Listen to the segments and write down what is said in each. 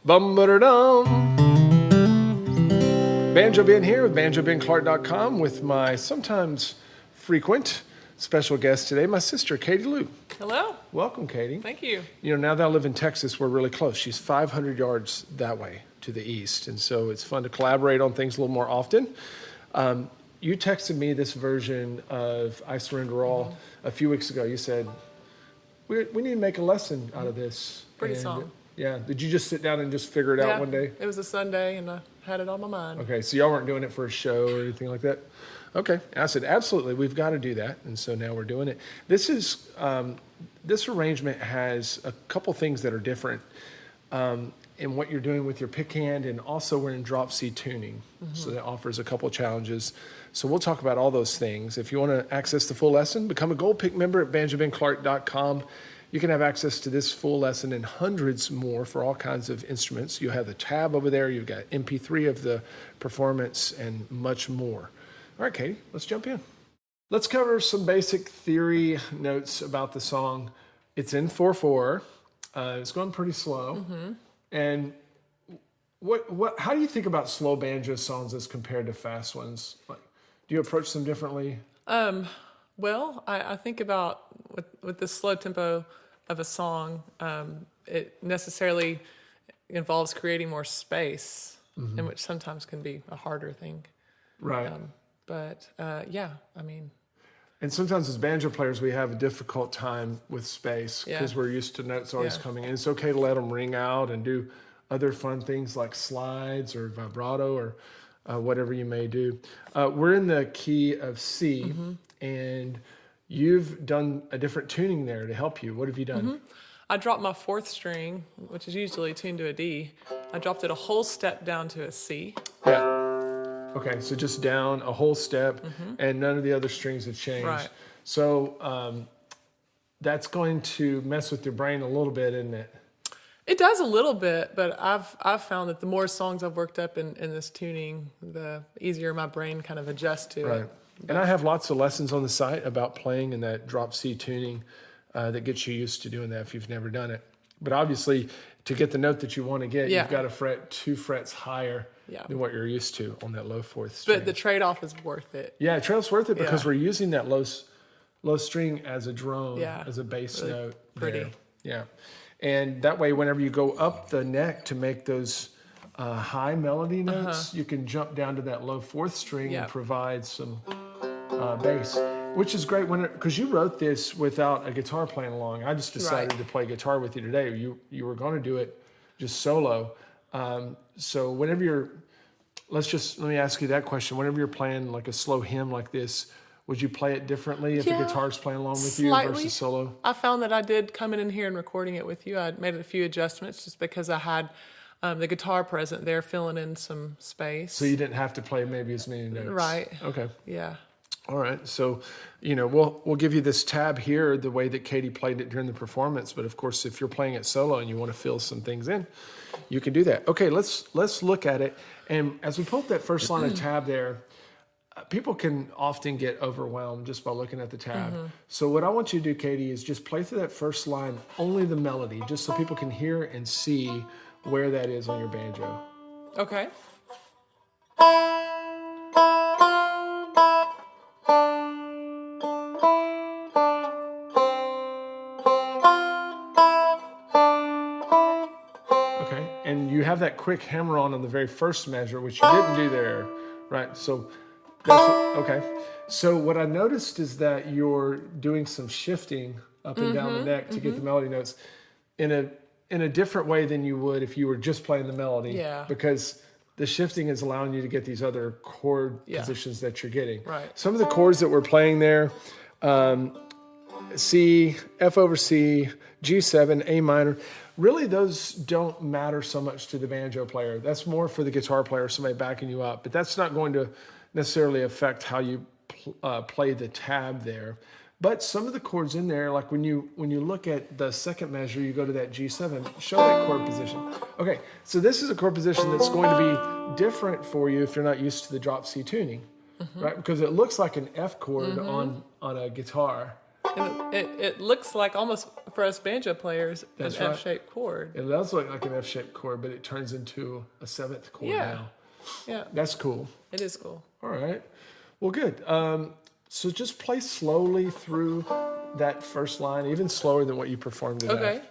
Bum-ba-da-dum. Banjo Ben here with BanjoBenClark.com with my sometimes frequent special guest today, my sister, Katy Lou. Hello. Welcome, Katy. Thank you. You know, now that I live in Texas, we're really close. She's 500 yards that way to the east, and so it's fun to collaborate on things a little more often. You texted me this version of I Surrender All a few weeks ago. You said, we need to make a lesson out of this. Pretty song. Yeah. Did you just sit down and just figure it out one day? It was a Sunday, and I had it on my mind. Okay, so y'all weren't doing it for a show or anything like that? Okay, I said, absolutely, we've got to do that, and so now we're doing it. This is, this arrangement has a couple things that are different in what you're doing with your pick hand, and also we're in drop C tuning, so that offers a couple challenges. So we'll talk about all those things. If you want to access the full lesson, become a Gold Pick member at BanjoBenClark.com. You can have access to this full lesson and hundreds more for all kinds of instruments. You have the tab over there. You've got MP3 of the performance and much more. All right, Katy, let's jump in. Let's cover some basic theory notes about the song. It's in 4/4. It's going pretty slow. And how do you think about slow banjo songs as compared to fast ones? Like, do you approach them differently? Well, I think about with the slow tempo of a song, it necessarily involves creating more space, and which sometimes can be a harder thing. Right. Yeah, I mean. And sometimes as banjo players, we have a difficult time with space because we're used to notes always coming in. It's okay to let them ring out and do other fun things like slides or vibrato or whatever you may do. We're in the key of C, and you've done a different tuning there to help you. What have you done? I dropped my fourth string, which is usually tuned to a D. I dropped it a whole step down to a C. Yeah. Okay, so just down a whole step, and none of the other strings have changed. Right. So that's going to mess with your brain a little bit, isn't it? It does a little bit, but I've found that the more songs I've worked up in this tuning, the easier my brain kind of adjusts to it. And I have lots of lessons on the site about playing in that drop C tuning that gets you used to doing that if you've never done it. But obviously, to get the note that you want to get, you've got to fret 2 frets higher than what you're used to on that low fourth string. But the trade-off is worth it. Yeah, trade-off's worth it because we're using that low string as a drone, as a bass really note. pretty. There. Yeah. And that way, whenever you go up the neck to make those high melody notes, you can jump down to that low fourth string and provide some bass, which is great because you wrote this without a guitar playing along. I just decided to play guitar with you today. You were going to do it just solo. So whenever let me ask you that question. Whenever you're playing like a slow hymn like this, would you play it differently if the guitar's playing along with you versus solo? I found that I did coming in here and recording it with you. I made a few adjustments just because I had the guitar present there filling in some space. So you didn't have to play maybe as many notes. Right. Okay. Yeah. All right. So, we'll give you this tab here the way that Katy played it during the performance. But of course, if you're playing it solo and you want to fill some things in, you can do that. Okay, let's look at it. And as we pull up that first line of tab there, people can often get overwhelmed just by looking at the tab. So what I want you to do, Katy, is just play through that first line, only the melody, just so people can hear and see where that is on your banjo. Okay. Okay, and you have that quick hammer on the very first measure, which you didn't do there, right? So okay. So what I noticed is that you're doing some shifting up and down the neck to get the melody notes in a different way than you would if you were just playing the melody. Yeah. Because the shifting is allowing you to get these other chord positions that you're getting. Right. Some of the chords that we're playing there, C, F over C, G7, A minor, really those don't matter so much to the banjo player. That's more for the guitar player, somebody backing you up. But that's not going to necessarily affect how you play the tab there. But some of the chords in there, like when you look at the second measure, you go to that G7, show that chord position. Okay, so this is a chord position that's going to be different for you if you're not used to the drop C tuning, right? Because it looks like an F chord on a guitar. And it looks like almost for us banjo players That's an right. F-shaped chord. It does look like an F-shaped chord, but it turns into a seventh chord Yeah. now. Yeah, That's cool. it is cool. All right. Well, good. So just play slowly through that first line, even slower than what you performed today. Okay.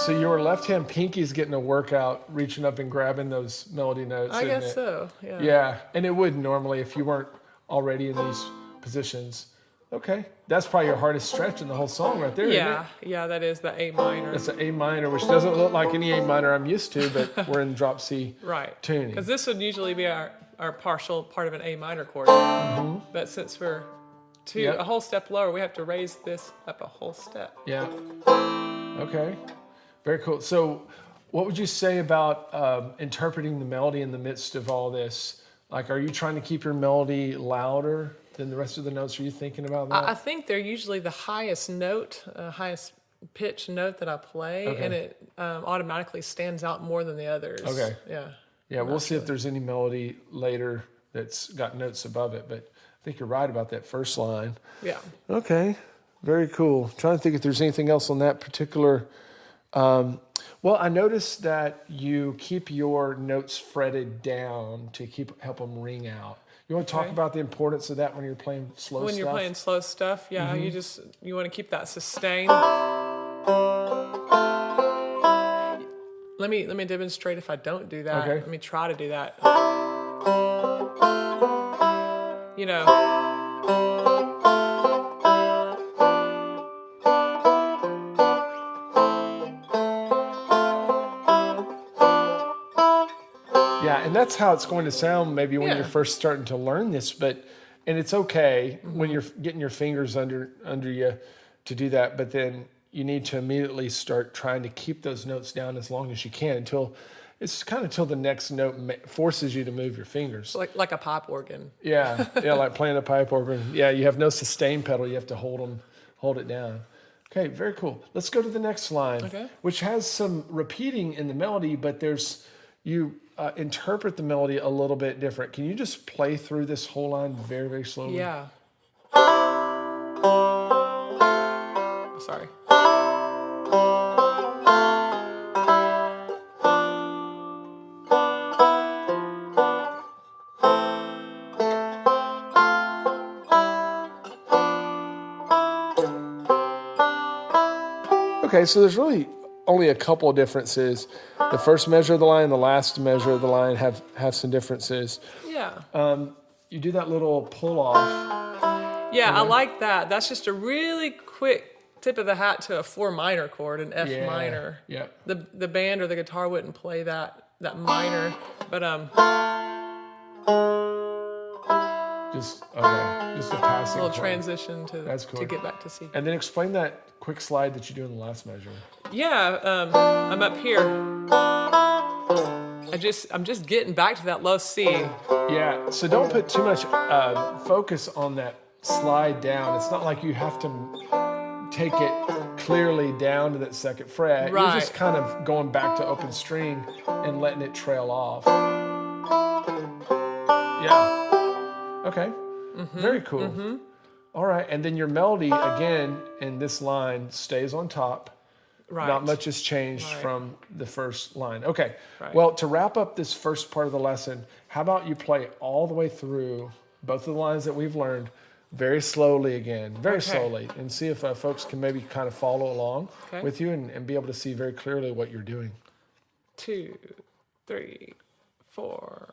So your left hand pinky's getting a workout, reaching up and grabbing those melody notes. I isn't guess it? so. Yeah. Yeah, and it would normally if you weren't already in these positions. Okay, that's probably your hardest stretch in the whole song right there, isn't it? Yeah, that is the A minor. That's an A minor, which doesn't look like any A minor I'm used to, but we're in drop C Right. tuning. Because this would usually be our partial part of an A minor chord. But since we're Yep. a whole step lower, we have to raise this up a whole step. Yeah. Okay. Very cool. So, what would you say about interpreting the melody in the midst of all this? Like, are you trying to keep your melody louder than the rest of the notes? Are you thinking about that? I think they're usually the highest note, highest pitch note that I play, Okay. and it automatically stands out more than the others. Okay. Yeah. Yeah, we'll see if there's any melody later that's got notes above it, but I think you're right about that first line. Yeah. Okay, very cool. Trying to think if there's anything else on that particular. Well, I noticed that you keep your notes fretted down to help them ring out. You want to talk Okay. about the importance of that when you're playing slow When stuff? you're playing slow stuff, yeah, Mm-hmm. you want to keep that sustain. Let me demonstrate if I don't do that. Okay. Let me try to do that. You know, Yeah, and that's how it's going to sound maybe when Yeah. you're first starting to learn this, and it's okay when you're getting your fingers under you to do that, but then you need to immediately start trying to keep those notes down as long as you can until the next note forces you to move your fingers. like a pop organ. Yeah, like playing a pipe organ. Yeah, you have no sustain pedal. You have to hold it down. Okay, very cool. Let's go to the next line, Okay. which has some repeating in the melody, but you interpret the melody a little bit different. Can you just play through this whole line very, very slowly? Yeah. Sorry. Okay, so there's really only a couple of differences. The first measure of the line and the last measure of the line have some differences. Yeah. You do that little pull off. Yeah, I like that. That's just a really quick tip of the hat to a 4 minor chord, an F Yeah, minor. yeah. The band or the guitar wouldn't play that minor, but Just a passing little chord. transition That's cool. to get back to C. And then explain that quick slide that you do in the last measure. Yeah, I'm up here. I'm just getting back to that low C. Yeah, so don't put too much focus on that slide down. It's not like you have to take it clearly down to that second fret. You're just Right. kind of going back to open string and letting it trail off. Yeah. Okay. Very cool. All right, and then your melody again in this line stays on top. Right. Not much has changed Right. from the first line. Okay. Right. Well, to wrap up this first part of the lesson, how about you play all the way through both of the lines that we've learned very slowly again, very Okay. slowly, and see if folks can maybe kind of follow along Okay. with you and be able to see very clearly what you're doing. 2, 3, 4.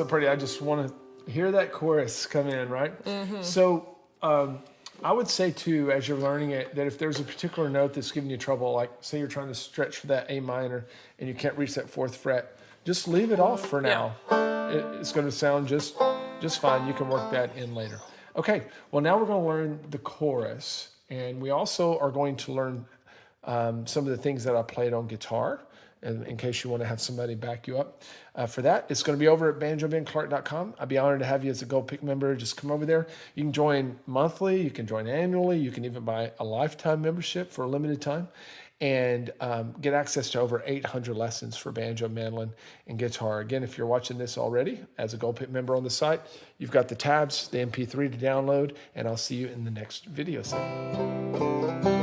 pretty. I just want to hear that chorus come in, right? So I would say too, as you're learning it, that if there's a particular note that's giving you trouble, like say you're trying to stretch for that A minor and you can't reach that 4th fret, just leave it off for now. It's going to sound just fine. You can work that in later. Okay, well now we're going to learn the chorus, and we also are going to learn some of the things that I played on guitar, and in case you want to have somebody back you up. For that, it's going to be over at banjobenclark.com. I'd be honored to have you as a Gold Pick member. Just come over there. You can join monthly. You can join annually. You can even buy a lifetime membership for a limited time and get access to over 800 lessons for banjo, mandolin, and guitar. Again, if you're watching this already as a Gold Pick member on the site, you've got the tabs, the MP3 to download, and I'll see you in the next video segment.